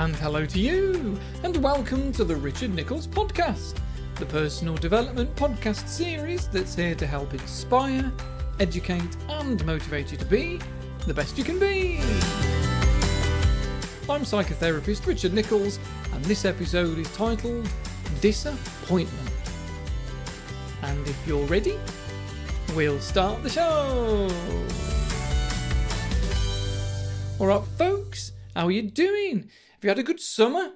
And hello to you, and welcome to the Richard Nichols Podcast, the personal development podcast series that's here to help inspire, educate, and motivate you to be the best you can be. I'm psychotherapist Richard Nichols, and this episode is titled Disappointment. And if you're ready, we'll start the show. Alright folks, how are you doing? Have you had a good summer?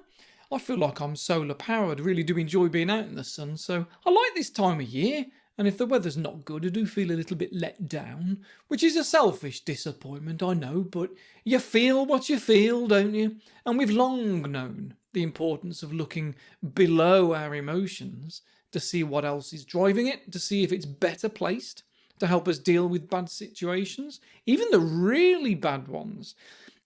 I feel like I'm solar powered, really do enjoy being out in the sun, so I like this time of year, and if the weather's not good I do feel a little bit let down, which is a selfish disappointment, I know, but you feel what you feel, don't you? And we've long known the importance of looking below our emotions to see what else is driving it, to see if it's better placed to help us deal with bad situations, even the really bad ones.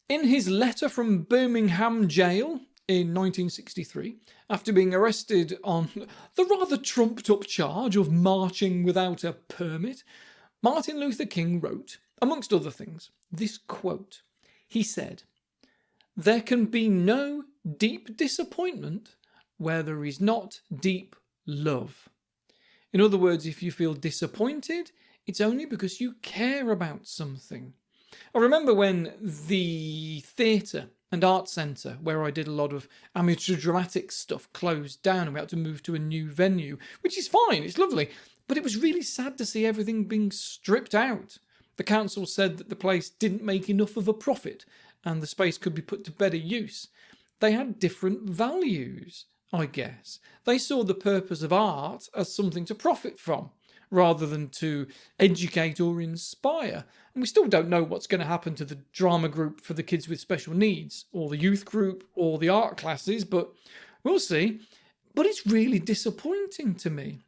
In his letter from Birmingham Jail in 1963, after being arrested on the rather trumped-up charge of marching without a permit, Martin Luther King wrote, amongst other things, this quote. He said, "There can be no deep disappointment where there is not deep love." In other words, if you feel disappointed, it's only because you care about something. I remember when the theatre and art centre, where I did a lot of amateur dramatic stuff, closed down and we had to move to a new venue, which is fine, it's lovely, but it was really sad to see everything being stripped out. The council said that the place didn't make enough of a profit and the space could be put to better use. They had different values, I guess. They saw the purpose of art as something to profit from, rather than to educate or inspire. And we still don't know what's going to happen to the drama group for the kids with special needs, or the youth group, or the art classes, but we'll see. But it's really disappointing to me.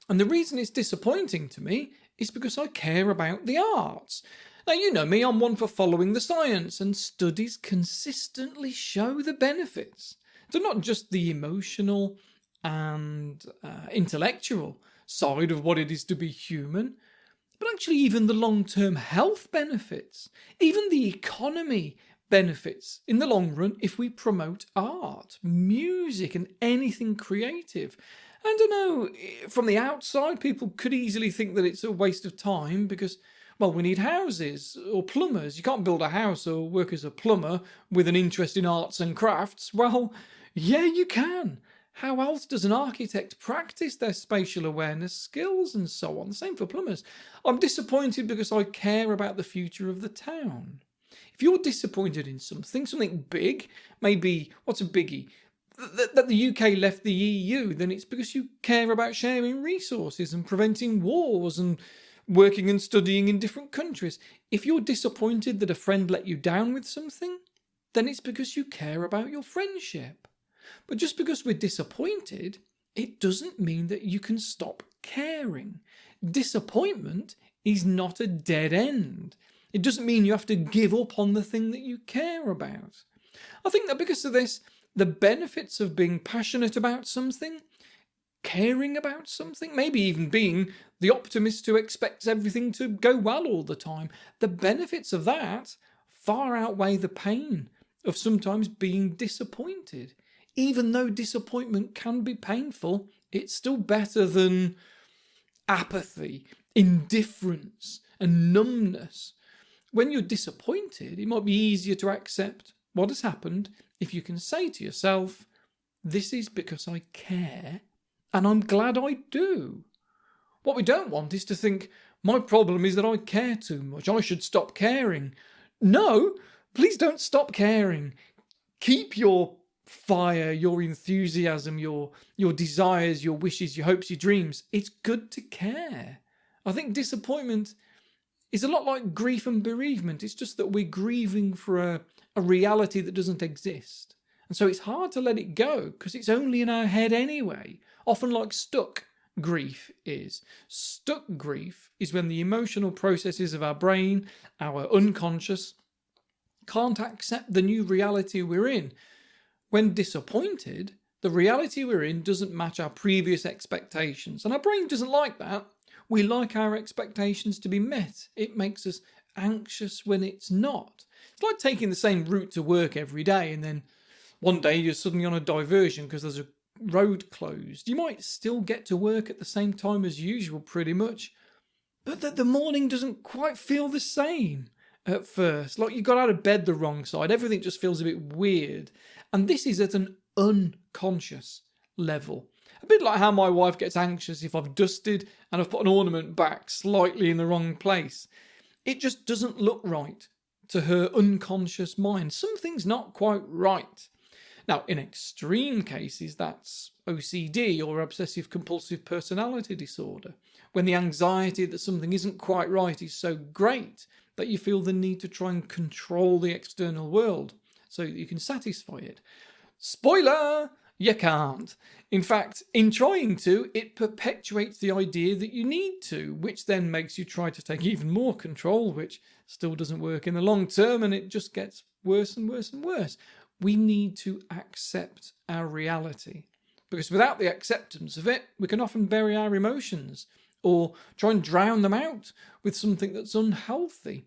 And the reason it's disappointing to me is because I care about the arts. Now, you know me, I'm one for following the science, and studies consistently show the benefits. So not just the emotional and intellectual side of what it is to be human, but actually even the long-term health benefits, even the economy benefits in the long run if we promote art, music and anything creative. And I know from the outside people could easily think that it's a waste of time because, well, we need houses or plumbers. You can't build a house or work as a plumber with an interest in arts and crafts. Well, yeah, you can. How else does an architect practice their spatial awareness skills and so on? The same for plumbers. I'm disappointed because I care about the future of the town. If you're disappointed in something big, maybe, what's a biggie? That the UK left the EU, then it's because you care about sharing resources and preventing wars and working and studying in different countries. If you're disappointed that a friend let you down with something, then it's because you care about your friendship. But just because we're disappointed, it doesn't mean that you can stop caring. Disappointment is not a dead end. It doesn't mean you have to give up on the thing that you care about. I think that because of this, the benefits of being passionate about something, caring about something, maybe even being the optimist who expects everything to go well all the time, the benefits of that far outweigh the pain of sometimes being disappointed. Even though disappointment can be painful, it's still better than apathy, indifference, and numbness. When you're disappointed, it might be easier to accept what has happened if you can say to yourself, this is because I care, and I'm glad I do. What we don't want is to think, my problem is that I care too much, I should stop caring. No, please don't stop caring. Keep your fire, your enthusiasm, your desires, your wishes, your hopes, your dreams. It's good to care. I think disappointment is a lot like grief and bereavement. It's just that we're grieving for a reality that doesn't exist. And so it's hard to let it go because it's only in our head anyway. Often like stuck grief is. Stuck grief is when the emotional processes of our brain, our unconscious, can't accept the new reality we're in. When disappointed, the reality we're in doesn't match our previous expectations. And our brain doesn't like that. We like our expectations to be met. It makes us anxious when it's not. It's like taking the same route to work every day and then One day you're suddenly on a diversion because there's a road closed. You might still get to work at the same time as usual, pretty much, but the morning doesn't quite feel the same at first. Like you got out of bed the wrong side. Everything just feels a bit weird. And this is at an unconscious level. A bit like how my wife gets anxious if I've dusted and I've put an ornament back slightly in the wrong place. It just doesn't look right to her unconscious mind. Something's not quite right. Now, in extreme cases, that's OCD or obsessive compulsive personality disorder, when the anxiety that something isn't quite right is so great that you feel the need to try and control the external world so that you can satisfy it. Spoiler! You can't. In fact, in trying to, it perpetuates the idea that you need to, which then makes you try to take even more control, which still doesn't work in the long term, and it just gets worse and worse and worse. We need to accept our reality, because without the acceptance of it, we can often bury our emotions or try and drown them out with something that's unhealthy.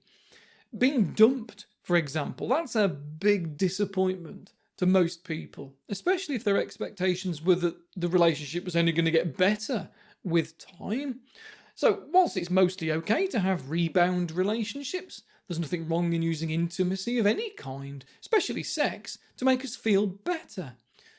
Being dumped, for example, that's a big disappointment to most people, especially if their expectations were that the relationship was only going to get better with time. So, whilst it's mostly okay to have rebound relationships, there's nothing wrong in using intimacy of any kind, especially sex, to make us feel better.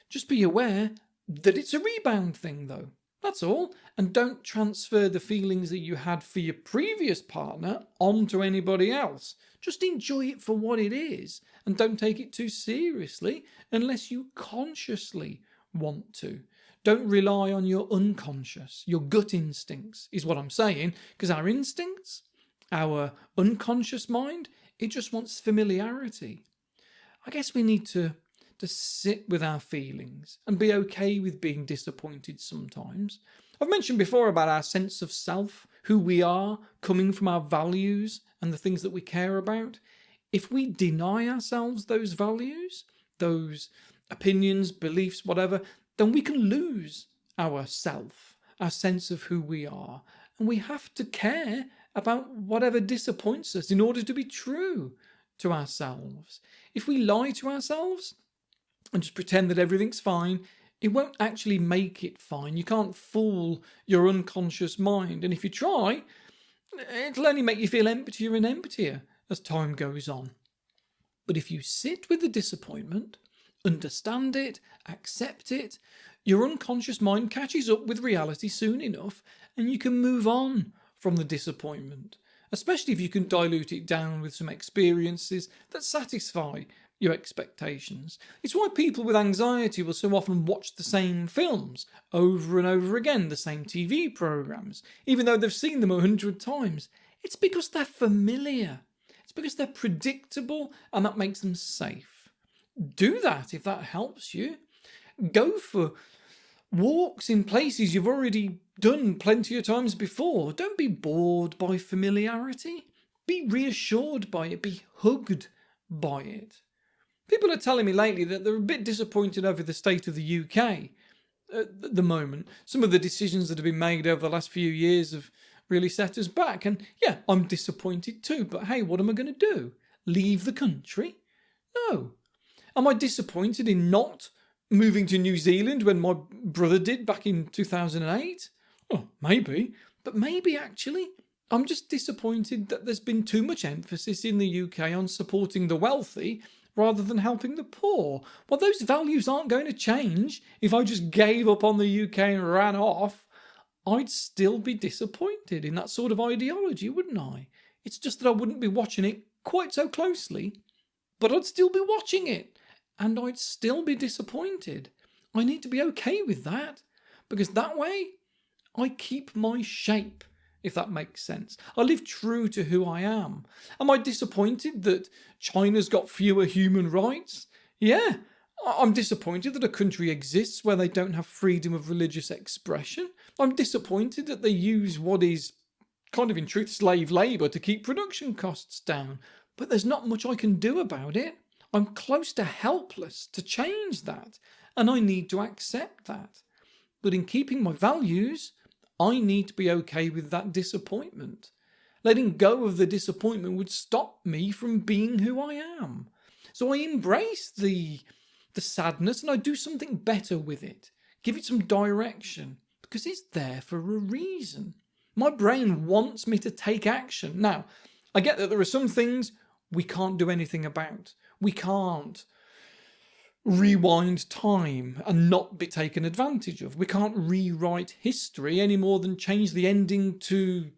Just be aware that it's a rebound thing, though. That's all. And don't transfer the feelings that you had for your previous partner onto anybody else. Just enjoy it for what it is and don't take it too seriously unless you consciously want to. Don't rely on your unconscious, your gut instincts is what I'm saying, because our instincts, our unconscious mind, it just wants familiarity. I guess we need to sit with our feelings and be okay with being disappointed sometimes. I've mentioned before about our sense of self, who we are, coming from our values and the things that we care about. If we deny ourselves those values, those opinions, beliefs, whatever, then we can lose our self, our sense of who we are. And we have to care about whatever disappoints us in order to be true to ourselves. If we lie to ourselves and just pretend that everything's fine, it won't actually make it fine. You can't fool your unconscious mind. And if you try, it'll only make you feel emptier and emptier as time goes on. But if you sit with the disappointment, understand it, accept it, your unconscious mind catches up with reality soon enough, and you can move on from the disappointment, especially if you can dilute it down with some experiences that satisfy your expectations. It's why people with anxiety will so often watch the same films over and over again, the same TV programs, even though they've seen them 100 times. It's because they're familiar. It's because they're predictable, and that makes them safe. Do that if that helps you. Go for walks in places you've already done plenty of times before. Don't be bored by familiarity. Be reassured by it. Be hugged by it. People are telling me lately that they're a bit disappointed over the state of the UK at the moment. Some of the decisions that have been made over the last few years have really set us back. And yeah, I'm disappointed too. But hey, what am I going to do? Leave the country? No. Am I disappointed in not moving to New Zealand when my brother did back in 2008? Well, maybe. But maybe actually, I'm just disappointed that there's been too much emphasis in the UK on supporting the wealthy rather than helping the poor. Well, those values aren't going to change. If I just gave up on the UK and ran off, I'd still be disappointed in that sort of ideology, wouldn't I? It's just that I wouldn't be watching it quite so closely, but I'd still be watching it, and I'd still be disappointed. I need to be okay with that, because that way I keep my shape, if that makes sense. I live true to who I am. Am I disappointed that China's got fewer human rights? Yeah. I'm disappointed that a country exists where they don't have freedom of religious expression. I'm disappointed that they use what is kind of in truth slave labour to keep production costs down. But there's not much I can do about it. I'm close to helpless to change that, and I need to accept that. But in keeping my values, I need to be okay with that disappointment. Letting go of the disappointment would stop me from being who I am. So I embrace the the sadness, and I do something better with it. Give it some direction, because it's there for a reason. My brain wants me to take action. Now, I get that there are some things we can't do anything about. We can't rewind time and not be taken advantage of. We can't rewrite history any more than change the ending to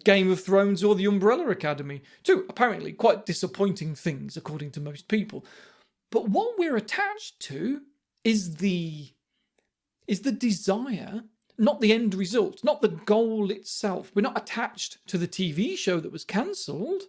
Game of Thrones or the Umbrella Academy. Two apparently quite disappointing things, according to most people. But what we're attached to is the desire, not the end result, not the goal itself. We're not attached to the TV show that was cancelled,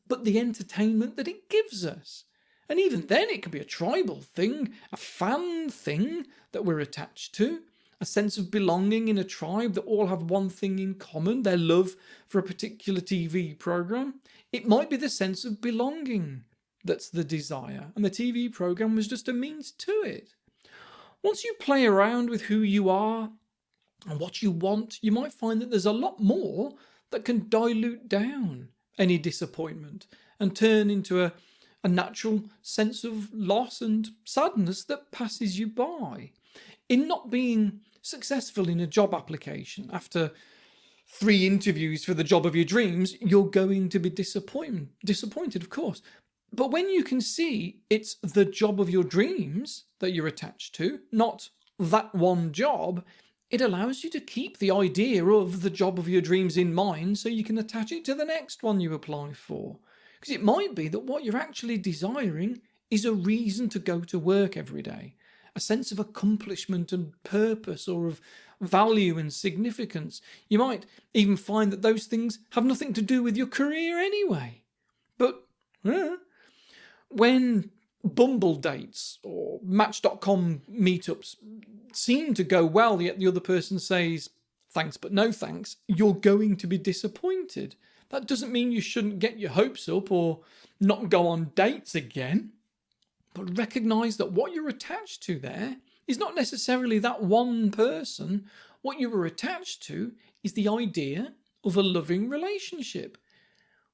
but the entertainment that it gives us. And even then, it can be a tribal thing, a fan thing that we're attached to, a sense of belonging in a tribe that all have one thing in common, their love for a particular TV program. It might be the sense of belonging that's the desire, and the TV program was just a means to it. Once you play around with who you are and what you want, you might find that there's a lot more that can dilute down any disappointment and turn into a natural sense of loss and sadness that passes you by. In not being successful in a job application after 3 interviews for the job of your dreams, you're going to be disappointed, of course. But when you can see it's the job of your dreams that you're attached to, not that one job, it allows you to keep the idea of the job of your dreams in mind so you can attach it to the next one you apply for. Because it might be that what you're actually desiring is a reason to go to work every day, a sense of accomplishment and purpose, or of value and significance. You might even find that those things have nothing to do with your career anyway. But when Bumble dates or Match.com meetups seem to go well, yet the other person says, thanks but no thanks, you're going to be disappointed. That doesn't mean you shouldn't get your hopes up or not go on dates again. But recognise that what you're attached to there is not necessarily that one person. What you were attached to is the idea of a loving relationship.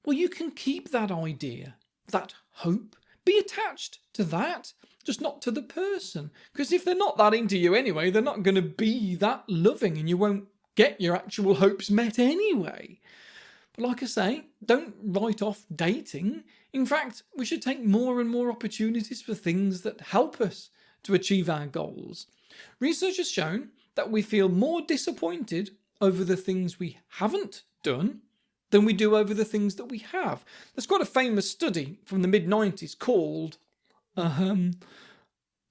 Well, you can keep that idea, that hope, be attached to that, just not to the person. Because if they're not that into you anyway, they're not going to be that loving, and you won't get your actual hopes met anyway. But like I say, don't write off dating. In fact, we should take more and more opportunities for things that help us to achieve our goals. Research has shown that we feel more disappointed over the things we haven't done than we do over the things that we have. There's quite a famous study from the mid-90s called The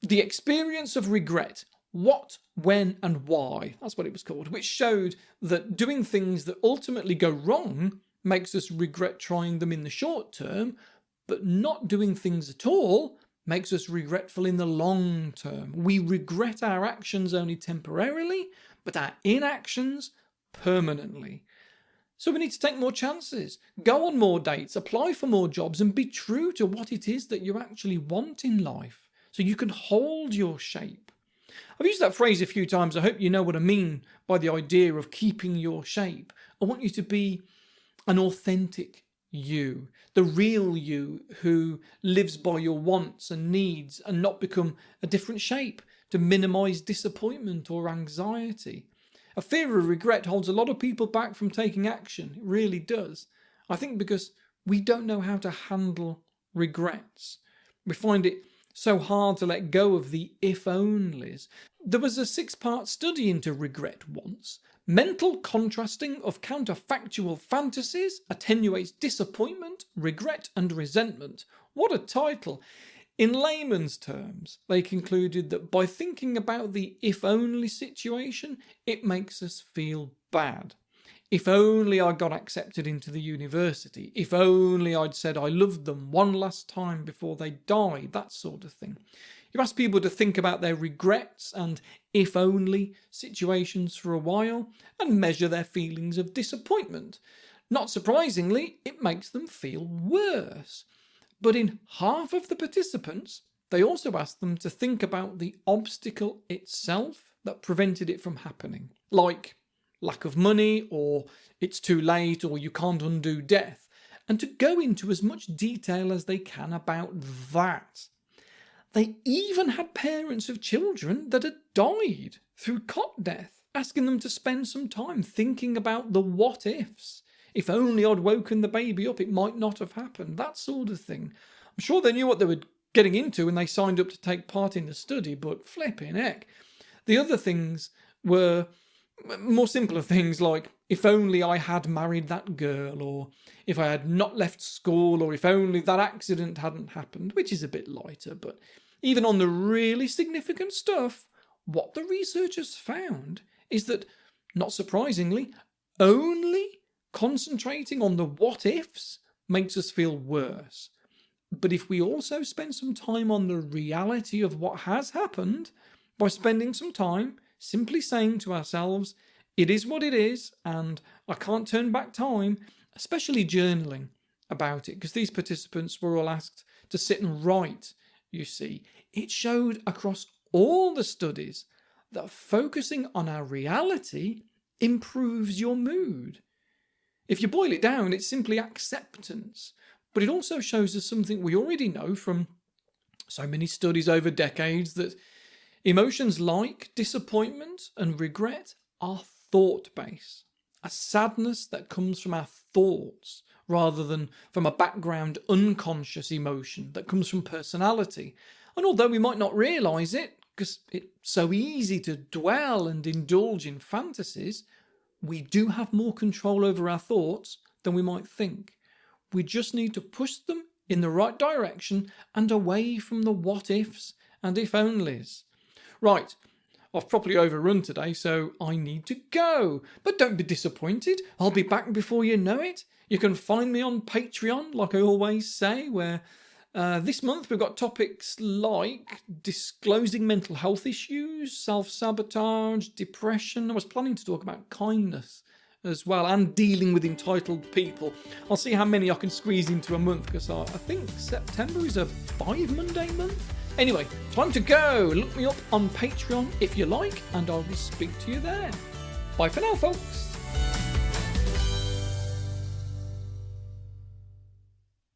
Experience of Regret. What, when, and why. That's what it was called, which showed that doing things that ultimately go wrong makes us regret trying them in the short term, but not doing things at all makes us regretful in the long term. We regret our actions only temporarily, but our inactions permanently. So we need to take more chances, go on more dates, apply for more jobs, and be true to what it is that you actually want in life, so you can hold your shape. I've used that phrase a few times. I hope you know what I mean by the idea of keeping your shape. I want you to be an authentic you, the real you who lives by your wants and needs and not become a different shape to minimise disappointment or anxiety. A fear of regret holds a lot of people back from taking action. It really does. I think because we don't know how to handle regrets. We find it so hard to let go of the if-onlys. There was a 6-part study into regret once. Mental contrasting of counterfactual fantasies attenuates disappointment, regret, and resentment. What a title! In layman's terms, they concluded that by thinking about the if-only situation, it makes us feel bad. If only I got accepted into the university. If only I'd said I loved them one last time before they died. That sort of thing. You ask people to think about their regrets and if-only situations for a while and measure their feelings of disappointment. Not surprisingly, it makes them feel worse. But in half of the participants, they also asked them to think about the obstacle itself that prevented it from happening. Like lack of money, or it's too late, or you can't undo death, and to go into as much detail as they can about that. They even had parents of children that had died through cot death, asking them to spend some time thinking about the what ifs. If only I'd woken the baby up, it might not have happened. That sort of thing. I'm sure they knew what they were getting into when they signed up to take part in the study, but flipping heck. The other things were more simpler things like, if only I had married that girl, or if I had not left school, or if only that accident hadn't happened, which is a bit lighter. But even on the really significant stuff, what the researchers found is that, not surprisingly, only concentrating on the what ifs makes us feel worse. But if we also spend some time on the reality of what has happened, by spending some time simply saying to ourselves, it is what it is, and I can't turn back time, especially journaling about it, because these participants were all asked to sit and write, you see. It showed across all the studies that focusing on our reality improves your mood. If you boil it down, it's simply acceptance. But it also shows us something we already know from so many studies over decades, that emotions like disappointment and regret are thought-based. A sadness that comes from our thoughts rather than from a background unconscious emotion that comes from personality. And although we might not realise it, because it's so easy to dwell and indulge in fantasies, we do have more control over our thoughts than we might think. We just need to push them in the right direction and away from the what-ifs and if-onlys. Right, I've properly overrun today, so I need to go. But don't be disappointed. I'll be back before you know it. You can find me on Patreon, like I always say, where this month we've got topics like disclosing mental health issues, self-sabotage, depression. I was planning to talk about kindness as well, and dealing with entitled people. I'll see how many I can squeeze into a month, because I think September is a 5-Monday month. Anyway, time to go. Look me up on Patreon if you like, and I will speak to you there. Bye for now, folks.